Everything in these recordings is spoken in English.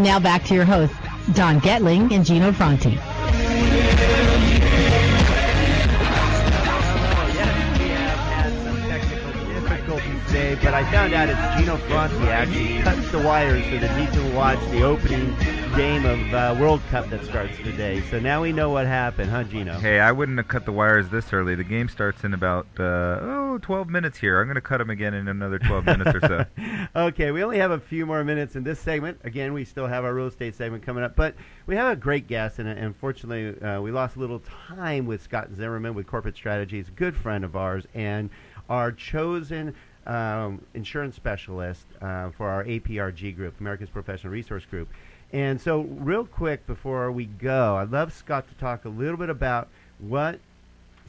Now back to your hosts, Don Getling and Gino Franti. Today, but I found out it's Gino Franti actually cuts the wires so that he can watch the opening game of World Cup that starts today. So now we know what happened, huh, Gino? Hey, I wouldn't have cut the wires this early. The game starts in about 12 minutes here. I'm going to cut them again in another 12 minutes or so. Okay, we only have a few more minutes in this segment. Again, we still have our real estate segment coming up, but we have a great guest, and unfortunately, we lost a little time with Scott Zimmerman with Corporate Strategies, a good friend of ours, and our chosen insurance specialist for our APRG group, America's Professional Resource Group. And so real quick before we go, I'd love Scott to talk a little bit about what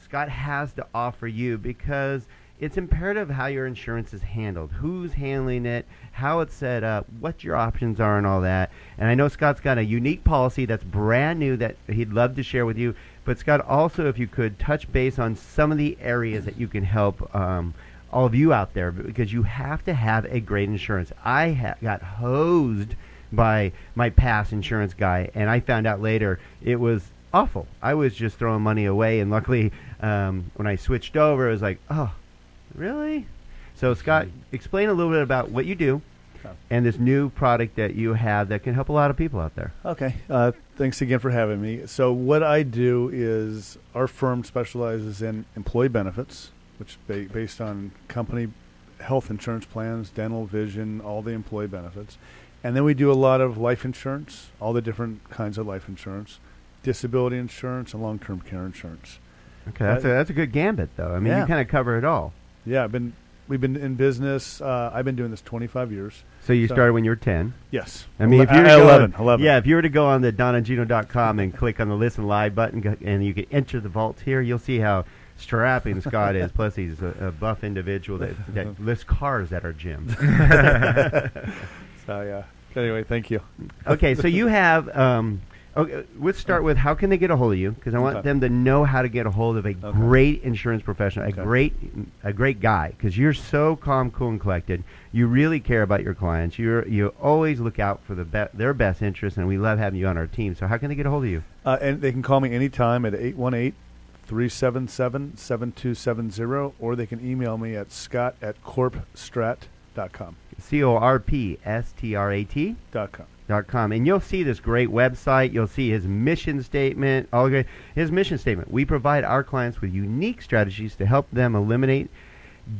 Scott has to offer you, because it's imperative how your insurance is handled, who's handling it, how it's set up, what your options are and all that. And I know Scott's got a unique policy that's brand new that he'd love to share with you. But Scott, also if you could touch base on some of the areas that you can help all of you out there, because you have to have a great insurance. I got hosed by my past insurance guy, and I found out later it was awful. I was just throwing money away, and luckily when I switched over, it was like, oh, really? So Scott, explain a little bit about what you do and this new product that you have that can help a lot of people out there. Okay. Thanks again for having me. So what I do is our firm specializes in employee benefits, which based on company health insurance plans, dental, vision, all the employee benefits. And then we do a lot of life insurance, all the different kinds of life insurance, disability insurance, and long-term care insurance. Okay, that's a good gambit, though. I mean, you kind of cover it all. Yeah, we've been in business. I've been doing this 25 years. So you started when you were 10? Yes. I mean, if you were 11. Yeah, if you were to go on the donandgino.com and click on the Listen Live button, and you can enter the vault here, you'll see how strapping Scott is. Plus, he's a buff individual that lifts cars at our gym. So, yeah. Anyway, thank you. Okay, so you have okay, let's start with how can they get a hold of you, because I want them to know how to get a hold of a great insurance professional, a great guy, because you're so calm, cool, and collected. You really care about your clients. You always look out for their best interests, and we love having you on our team. So how can they get a hold of you? And they can call me anytime at 818-377-7270, or they can email me at scott@corpstrat.com. corpstrat.com. And you'll see this great website. You'll see his mission statement. His mission statement: we provide our clients with unique strategies to help them eliminate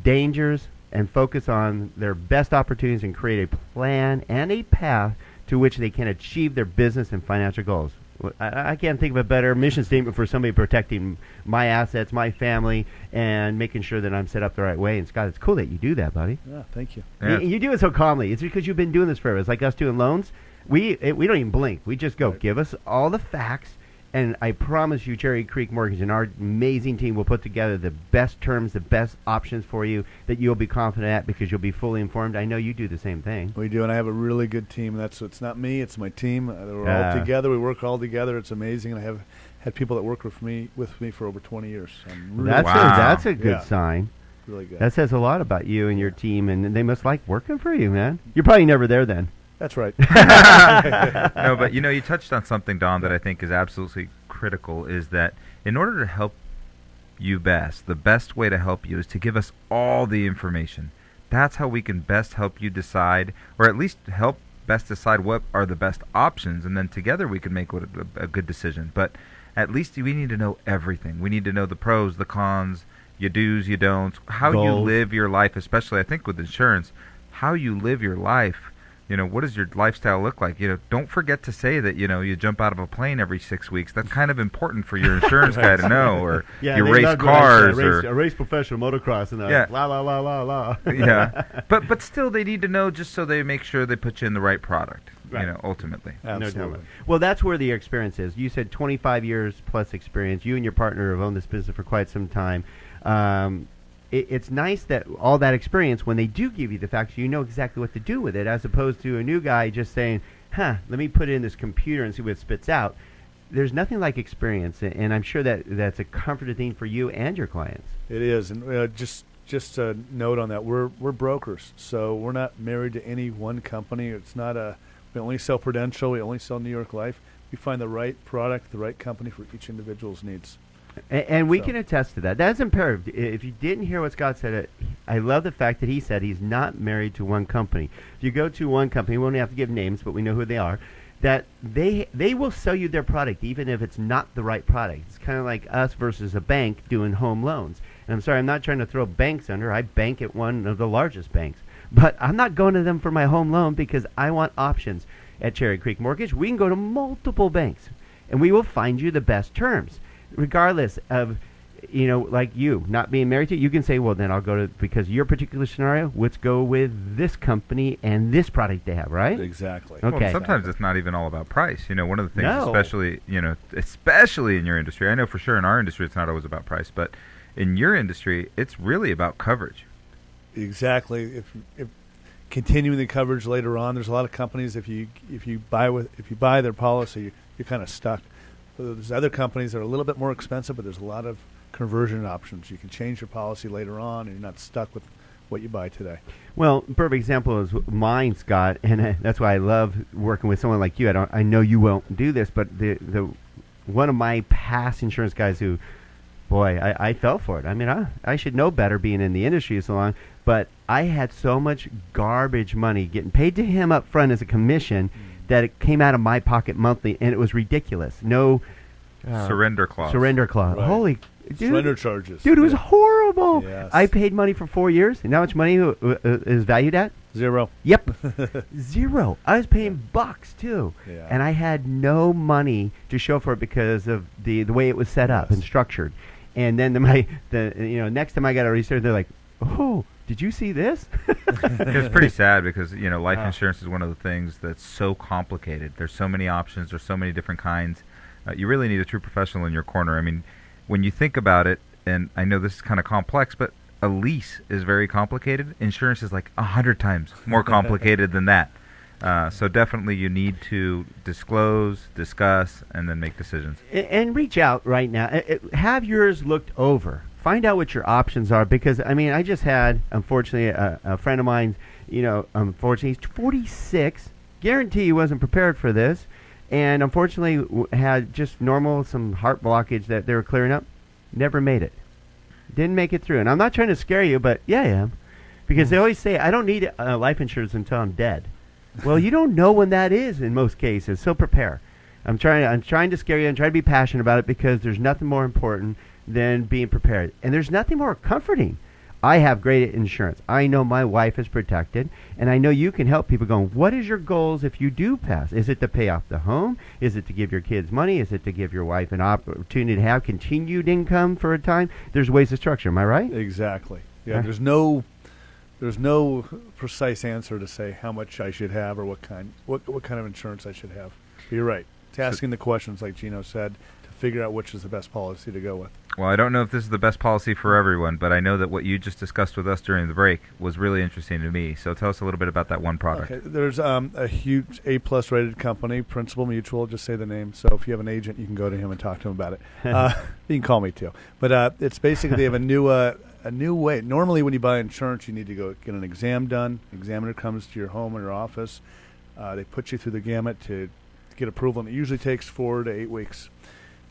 dangers and focus on their best opportunities and create a plan and a path to which they can achieve their business and financial goals. I can't think of a better mission statement for somebody protecting my assets, my family, and making sure that I'm set up the right way. And Scott, it's cool that you do that, buddy. Yeah, thank you. Yeah. You do it so calmly. It's because you've been doing this forever. It's like us doing loans. We don't even blink. We just go, give us all the facts, and I promise you, Cherry Creek Mortgage and our amazing team will put together the best terms, the best options for you that you'll be confident at, because you'll be fully informed. I know you do the same thing. We do, and I have a really good team. It's not me, it's my team. We're all together. We work all together. It's amazing. And I have had people that work with me for over 20 years. That's a good sign. Really good. That says a lot about you and your team, and they must like working for you, man. You're probably never there then. That's right. No, but you touched on something, Don, that I think is absolutely critical, is that in order to help you best, the best way to help you is to give us all the information. That's how we can best help you decide, or at least help best decide what are the best options, and then together we can make a good decision. But at least we need to know everything. We need to know the pros, the cons, your do's, your don'ts, how you live your life, especially I think with insurance, how you live your life. What does your lifestyle look like? Don't forget to say that, you jump out of a plane every 6 weeks. That's kind of important for your insurance guy to know. Or you race cars. I race professional motocross and la, la, la, la, la. Yeah. But still, they need to know just so they make sure they put you in the right product, ultimately. Absolutely. Well, that's where the experience is. You said 25 years plus experience. You and your partner have owned this business for quite some time. It's nice that all that experience, when they do give you the facts, you know exactly what to do with it, as opposed to a new guy just saying, let me put it in this computer and see what it spits out. There's nothing like experience, and I'm sure that's a comforting thing for you and your clients. It is, and just a note on that, we're brokers, so we're not married to any one company. It's not We only sell Prudential. We only sell New York Life. We find the right product, the right company for each individual's needs. And we can attest to that. That's imperative. If you didn't hear what Scott said, I love the fact that he said he's not married to one company. If you go to one company, we won't have to give names, but we know who they are, that they will sell you their product even if it's not the right product. It's kind of like us versus a bank doing home loans. And I'm sorry, I'm not trying to throw banks under. I bank at one of the largest banks. But I'm not going to them for my home loan because I want options. At Cherry Creek Mortgage, we can go to multiple banks, and we will find you the best terms. Regardless of, like you not being married to, you can say, well, then I'll go to, because your particular scenario, let's go with this company and this product they have, right? Exactly. Okay. Well, sometimes it's not even all about price. One of the things, No. especially in your industry, I know for sure in our industry it's not always about price, but in your industry, it's really about coverage. Exactly. If continuing the coverage later on, there's a lot of companies. If you buy their policy, you're kind of stuck. There's other companies that are a little bit more expensive, but there's a lot of conversion options. You can change your policy later on, and you're not stuck with what you buy today. Well, perfect example is mine, Scott, and that's why I love working with someone like you. I know you won't do this, but the one of my past insurance guys who, boy, I fell for it. I mean, I should know better being in the industry so long, but I had so much garbage money getting paid to him up front as a commission that it came out of my pocket monthly, and it was ridiculous. No Surrender clause. Surrender clause. Right. Holy, dude. Surrender charges. Dude, it was horrible. Yes. I paid money for 4 years. And how much money is valued at? 0. Yep. 0. I was paying bucks, too. Yeah. And I had no money to show for it because of the way it was set up and structured. And then next time I got a research, they're like, oh, did you see this? It's pretty sad because, life insurance is one of the things that's so complicated. There's so many options. There's so many different kinds. You really need a true professional in your corner. I mean, when you think about it, and I know this is kind of complex, but a lease is very complicated. Insurance is like 100 times more complicated than that. So definitely you need to disclose, discuss, and then make decisions. And reach out right now. Have yours looked over. Find out what your options are, because, I mean, I just had, unfortunately, a friend of mine, unfortunately, he's 46, guarantee he wasn't prepared for this, and unfortunately had just some heart blockage that they were clearing up, never made it. Didn't make it through. And I'm not trying to scare you, but yeah, I am. Because they always say, I don't need life insurance until I'm dead. Well, you don't know when that is in most cases, so prepare. I'm trying to scare you and try to be passionate about it, because there's nothing more important than being prepared. And there's nothing more comforting. I have great insurance. I know my wife is protected, and I know you can help people going, what is your goals if you do pass? Is it to pay off the home? Is it to give your kids money? Is it to give your wife an opportunity to have continued income for a time? There's ways to structure. Am I right? Exactly. Yeah, there's no precise answer to say how much I should have or what kind of insurance I should have. But you're right. It's asking the questions, like Gino said, to figure out which is the best policy to go with. Well, I don't know if this is the best policy for everyone, but I know that what you just discussed with us during the break was really interesting to me. So tell us a little bit about that one product. Okay. There's a huge A-plus rated company, Principal Mutual. Just say the name. So if you have an agent, you can go to him and talk to him about it. You can call me too. But it's basically they have a new way. Normally, when you buy insurance, you need to go get an exam done. Examiner comes to your home or your office. They put you through the gamut to get approval, and it usually takes 4 to 8 weeks.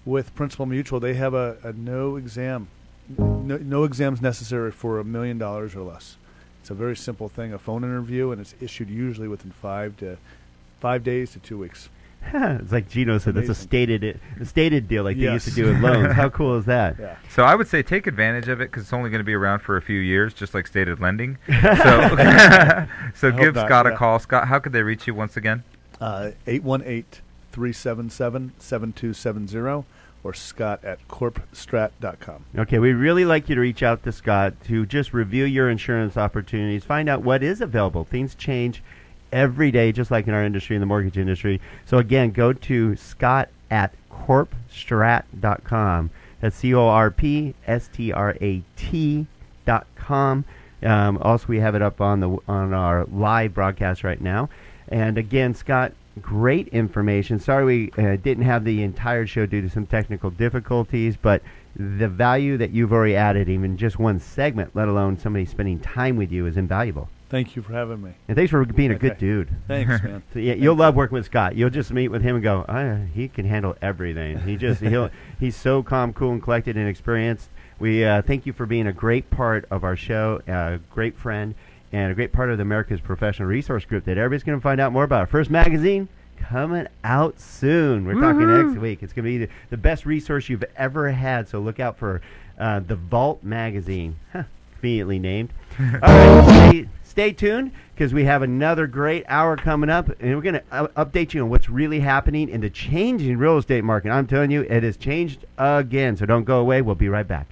With Principal Mutual, they have a no exams necessary for $1 million or less. It's a very simple thing, a phone interview, and it's issued usually within 5 days to 2 weeks. It's like Gino said, Amazing. that's a stated deal like they used to Yes. do with loans. How cool is that? Yeah. So I would say take advantage of it because it's only going to be around for a few years, just like stated lending. So give not, Scott a yeah. call. Scott, how could they reach you once again? 818-377-7270 or scott@corpstrat.com. Okay, we'd really like you to reach out to Scott to just review your insurance opportunities, find out what is available. Things change every day, just like in our industry, in the mortgage industry. So again, go to scott@corpstrat.com. That's CORPSTRAT.com. Also, we have it up on our live broadcast right now. And again, Scott, great information. Sorry we didn't have the entire show due to some technical difficulties, but the value that you've already added, even just one segment, let alone somebody spending time with you, is invaluable. Thank you for having me. And thanks for being a good Okay. dude. Thanks, man. So, yeah, you'll love working with Scott. You'll just meet with him and go, he can handle everything. He's so calm, cool, and collected and experienced. We thank you for being a great part of our show, a great friend, and a great part of the America's Professional Resource Group that everybody's going to find out more about. Our first magazine coming out soon. We're talking next week. It's going to be the best resource you've ever had, so look out for the Vault magazine. Conveniently named. All right, stay tuned, because we have another great hour coming up, and we're going to update you on what's really happening in the changing real estate market. I'm telling you, it has changed again, so don't go away. We'll be right back.